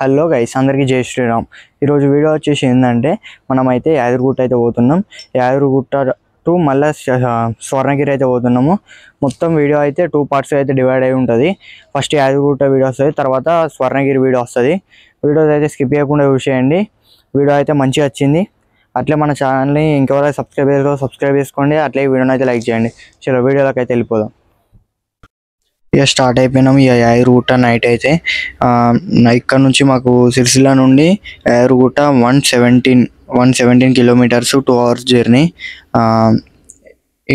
Hello guys, అందరికీ జై శ్రీరామ్. ఈరోజు వీడియో వచ్చేసి ఏంటంటే మనమైతే యాదగిరిగుట్ట అయితే పోతున్నాం. యాదగిరిగుట్ట టు మళ్ళీ స్వర్ణగిరి అయితే పోతున్నాము. మొత్తం వీడియో అయితే 2 పార్ట్స్ అయితే డివైడ్ అయి ఉంటుంది. ఫస్ట్ యాదగిరిగుట్ట వీడియో వస్తుంది, తర్వాత స్వర్ణగిరి వీడియో వస్తుంది. వీడియోస్ అయితే స్కిప్ చేయకుండా చూసేయండి. వీడియో అయితే మంచిగా వచ్చింది. అట్లే మన ఛానల్ని ఇంకెవరైతే సబ్స్క్రైబ్ చేసుకోండి. అట్లే వీడియోని అయితే లైక్ చేయండి. చలో వీడియోలోకి అయితే వెళ్ళిపోదాం. ఇక స్టార్ట్ అయిపోయినాం. ఇక యాదగిరిగుట్ట నైట్ అయితే ఇక్కడ నుంచి మాకు సిరిసిల్ల నుండి యాదగిరిగుట్ట 117 కిలోమీటర్స్, 2 hours జర్నీ.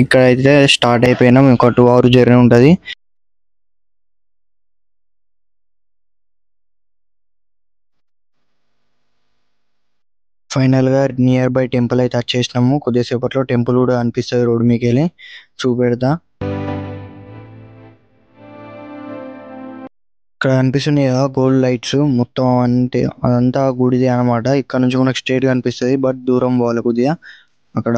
ఇక్కడైతే స్టార్ట్ అయిపోయినాం. ఒక 2 hours జర్నీ ఉంటుంది. ఫైనల్గా నియర్ బై టెంపుల్ అయితే వచ్చేసినాము. కొద్దిసేపట్లో టెంపుల్ కూడా అనిపిస్తుంది రోడ్ మీకు వెళ్ళి చూపెడతా. ఇక్కడ కనిపిస్తున్నాయి కదా గోల్డ్ లైట్స్, మొత్తం అంటే అదంతా గుడిది అనమాట. ఇక్కడ నుంచి మనకు స్ట్రేట్ కనిపిస్తుంది, బట్ దూరం పోవాలి కొద్దిగా. అక్కడ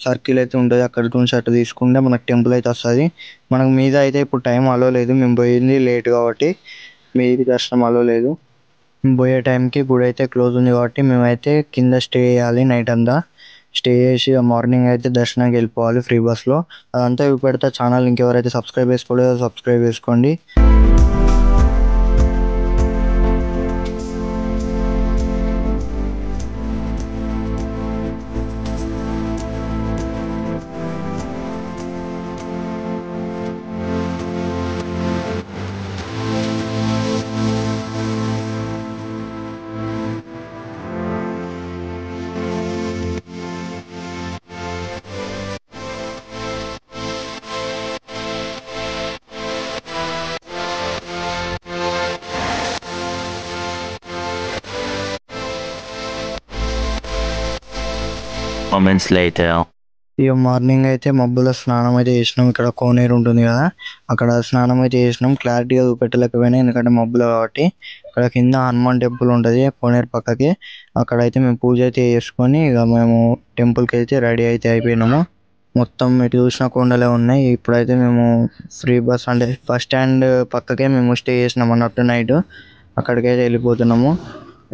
సర్కిల్ అయితే ఉంటుంది, అక్కడ నుంచి అటు తీసుకుంటే మనకు టెంపుల్ అయితే వస్తుంది. మనకు మీద అయితే ఇప్పుడు టైం అలో లేదు, మేము పోయింది లేట్ కాబట్టి మీది దర్శనం అలో లేదు. మేము పోయే టైంకి గుడి అయితే క్లోజ్ ఉంది కాబట్టి మేమైతే కింద స్టే చేయాలి. నైట్ అంతా స్టే చేసి మార్నింగ్ అయితే దర్శనానికి వెళ్ళిపోవాలి ఫ్రీ బస్లో. అదంతా పెడతా. ఛానల్ ఇంకెవరైతే సబ్స్క్రైబ్ చేసుకోలేదో సబ్స్క్రైబ్ చేసుకోండి. Moments later. ఇక మార్నింగ్ అయితే మబ్బుల స్నానం అయితే చేసినాం. ఇక్కడ కోనేరు ఉంటుంది కదా, అక్కడ స్నానం అయితే చేసినాం. క్లారిటీగా చూపెట్టలేకపోయినా ఎందుకంటే మబ్బులు కాబట్టి. ఇక్కడ కింద హనుమాన్ టెంపుల్ ఉంటుంది కోనేరు పక్కకి. అక్కడైతే మేము పూజ అయితే చేసుకొని ఇక మేము టెంపుల్కి అయితే రెడీ అయితే అయిపోయినాము. మొత్తం ఇటు చూసిన కొండలే ఉన్నాయి. ఇప్పుడైతే మేము ఫ్రీ బస్ అంటే బస్ స్టాండ్ పక్కకే మేము స్టే చేసినాం అన్నట్టు నైట్. అక్కడికైతే వెళ్ళిపోతున్నాము.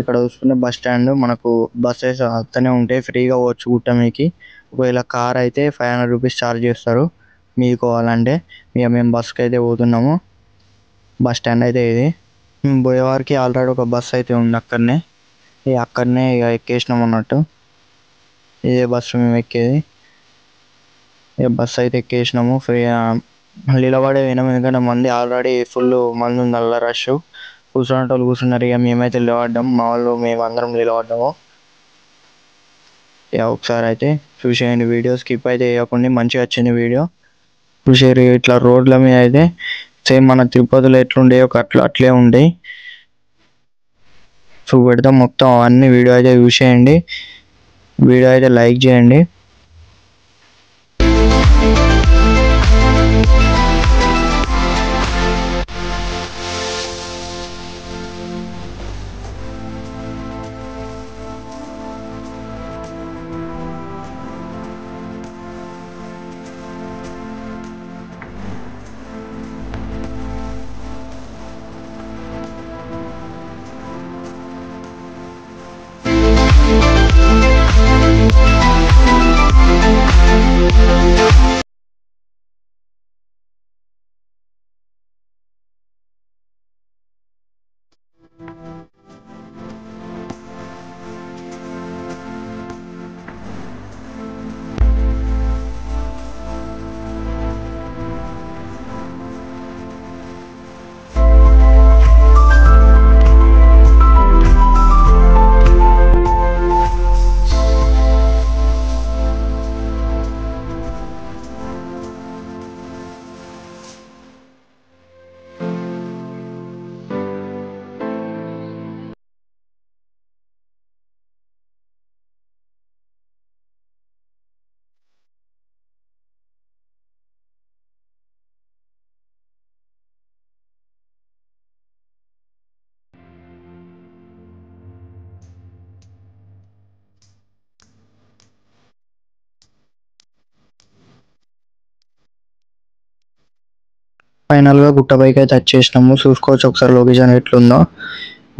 ఇక్కడ చూసుకుంటే బస్ స్టాండ్, మనకు బస్సెస్ వస్తూనే ఉంటాయి, ఫ్రీగా పోవచ్చు గుట్ట మీకి. ఒకవేళ కార్ అయితే 500 రూపీస్ ఛార్జ్ చేస్తారు మీకోవాలంటే. ఇక మేము బస్కి అయితే పోతున్నాము. బస్ స్టాండ్ అయితే ఇది. మేము పోయేవారికి ఆల్రెడీ ఒక బస్ అయితే ఉంది అక్కడనే. అక్కడనే ఇక ఎక్కేసినాం అన్నట్టు. ఇదే బస్సు మేము ఎక్కేది. ఇక బస్సు అయితే ఎక్కేసినాము. ఫ్రీ నిలబడే పోయినాము ఎందుకంటే మంది ఆల్రెడీ ఫుల్ మంది ఉంది, అలా రష్. కూర్చునే వాళ్ళు కూర్చున్నారు. ఇక మేమైతే నిలబడ్డాం, మా వాళ్ళు మేము అందరం నిలబడ్డాము. ఇక ఒకసారి అయితే చూసేయండి వీడియో, స్కిప్ అయితే వేయకుండా. మంచిగా వచ్చింది వీడియో చూసేరు. ఇట్లా రోడ్ల మీద అయితే సేమ్ మన తిరుపతిలో ఎట్లుండే అట్లే ఉంటాయి. చూపెడతాం మొత్తం అవన్నీ. వీడియో అయితే చూసేయండి, వీడియో అయితే లైక్ చేయండి. ఫైనల్గా గుట్టపైకి అయితే వచ్చేసినాము. చూసుకోవచ్చు ఒకసారి లొకేషన్ ఎట్లుందో.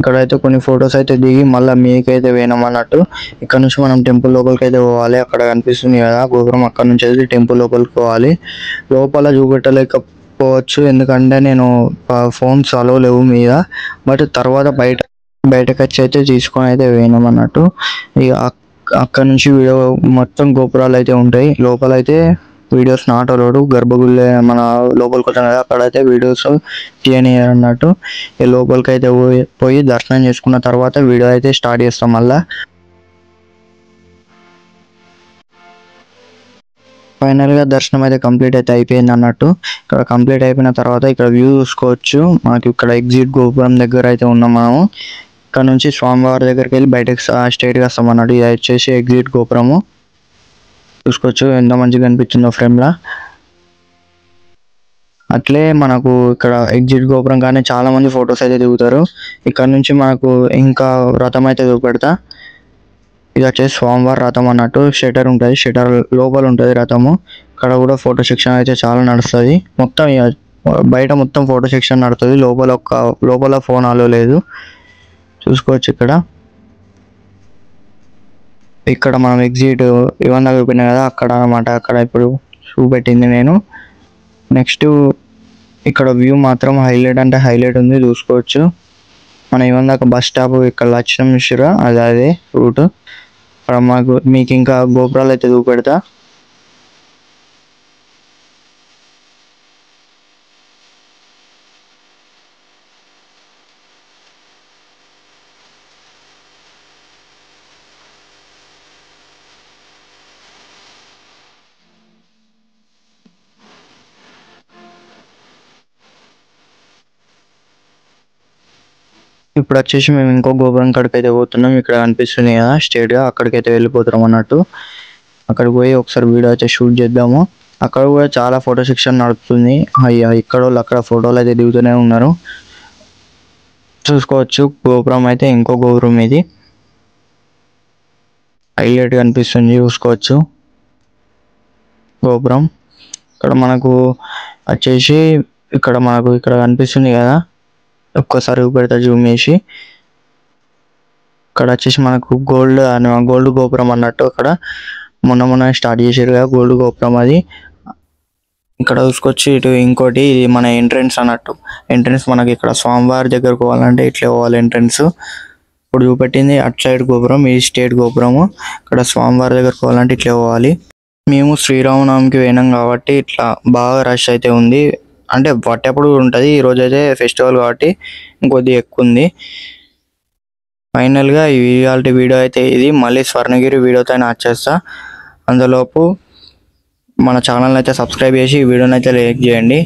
ఇక్కడైతే కొన్ని ఫొటోస్ అయితే దిగి మళ్ళీ మీకైతే పోయినాం అన్నట్టు. ఇక్కడ నుంచి మనం టెంపుల్ లోపలికి అయితే పోవాలి. అక్కడ కనిపిస్తుంది కదా గోపురం, అక్కడ నుంచి అయితే టెంపుల్ లోపలికి పోవాలి. లోపల చూపెట్టలేకపోవచ్చు ఎందుకంటే నేను ఫోన్స్ అలో లేవు మీద. బట్ తర్వాత బయటకు వచ్చి అయితే తీసుకొని అయితే పోయినాం అన్నట్టు. ఇక అక్కడ నుంచి వీడియో మొత్తం గోపురాలు అయితే ఉంటాయి. లోపల అయితే వీడియోస్ నాట్ అలౌడ్. గర్భగుడి మన లోపలికి వచ్చాం కదా అక్కడైతే వీడియోస్ తీయనియరు అన్నట్టు. ఈ లోపలికి అయితే పోయి దర్శనం చేసుకున్న తర్వాత వీడియో అయితే స్టార్ట్ చేస్తాం మళ్ళా. ఫైనల్గా దర్శనం అయితే కంప్లీట్ అయితే అయిపోయింది అన్నట్టు. ఇక్కడ కంప్లీట్ అయిపోయిన తర్వాత ఇక్కడ వ్యూ చూసుకోవచ్చు. మనకి ఇక్కడ ఎగ్జిట్ గోపురం దగ్గర అయితే ఉన్నాం మనము. ఇక్కడ నుంచి స్వామివారి దగ్గరికి వెళ్ళి బయటకు స్ట్రైట్గా వస్తాం అన్నట్టు. ఇది వచ్చేసి ఎగ్జిట్ గోపురము. చూసుకోవచ్చు ఎంత మంచిగా కనిపించిందో ఫ్రేమ్లా. అట్లే మనకు ఇక్కడ ఎగ్జిట్ గోపురం కానీ చాలా మంది ఫొటోస్ అయితే దిగుతారు. ఇక్కడ నుంచి మనకు ఇంకా రథం అయితే చూపెడతా. ఇది వచ్చేసి స్వామివారి రథం అన్నట్టు. షటర్ ఉంటుంది, షటర్ లోపల ఉంటుంది రథము. ఇక్కడ కూడా ఫోటో సెక్షన్ అయితే చాలా నడుస్తుంది. మొత్తం బయట మొత్తం ఫోటో సెక్షన్ నడుస్తుంది. లోపల ఫోన్ అలో లేదు. చూసుకోవచ్చు ఇక్కడ మనం ఎగ్జిట్ ఇవన్నీ చూపినా కదా అక్కడ అనమాట. అక్కడ ఇప్పుడు చూపెట్టింది నేను. నెక్స్ట్ ఇక్కడ వ్యూ మాత్రం హైలైట్ అంటే హైలైట్ ఉంది. చూసుకోవచ్చు మనం ఇవన్నీ బస్ స్టాప్ ఇక్కడ వచ్చినాం చూసిరా, అదే రూట్. అక్కడ మీకు ఇంకా గోపురాలు అయితే చూపెడతా. ఇప్పుడు వచ్చేసి మేము ఇంకో గోపురం కాడికి అయితే పోతున్నాం. ఇక్కడ కనిపిస్తుంది కదా స్ట్రైట్గా అక్కడికైతే వెళ్ళిపోతున్నాం అన్నట్టు. అక్కడికి పోయి ఒకసారి వీడియో అయితే షూట్ చేద్దాము. అక్కడ కూడా చాలా ఫోటో సెక్షన్ నడుస్తుంది. ఇక్కడ వాళ్ళు అక్కడ ఫోటోలు అయితే దిగుతూనే ఉన్నారు. చూసుకోవచ్చు గోపురం అయితే ఇంకో గోపురం ఇది హైలైట్ కనిపిస్తుంది. చూసుకోవచ్చు గోపురం. ఇక్కడ మనకు వచ్చేసి ఇక్కడ కనిపిస్తుంది కదా, ఒక్కసారి పెడతా జూమ్ చేసి. ఇక్కడ వచ్చేసి మనకు గోల్డ్ గోపురం అన్నట్టు. అక్కడ మొన్న స్టార్ట్ చేసారు కదా గోల్డ్ గోపురం అది. ఇక్కడ చూసుకొచ్చి ఇటు ఇంకోటి ఇది మన ఎంట్రెన్స్ అన్నట్టు. ఎంట్రెన్స్ మనకి ఇక్కడ స్వామివారి దగ్గరకు పోవాలంటే ఇట్లా పోవాలి ఎంట్రెన్స్. ఇప్పుడు చూపెట్టింది అటు సైడ్ గోపురం, ఈ స్టేట్ గోపురము. ఇక్కడ స్వామివారి దగ్గరకు పోవాలంటే ఇట్లా పోవాలి. మేము శ్రీరామనవమికి పోయినాం కాబట్టి ఇట్లా బాగా రష్ అయితే ఉంది. అంటే పట్టేప్పుడు ఉంటుంది, ఈరోజు అయితే ఫెస్టివల్ కాబట్టి ఇంకొద్ది ఎక్కువ ఉంది. ఫైనల్గా ఈ వీడియో అయితే ఇది. మళ్ళీ స్వర్ణగిరి వీడియోతో వచ్చేస్తా. అందులోపు మన ఛానల్ అయితే సబ్స్క్రైబ్ చేసి ఈ వీడియోని అయితే లైక్ చేయండి.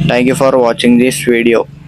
Thank you for watching this video.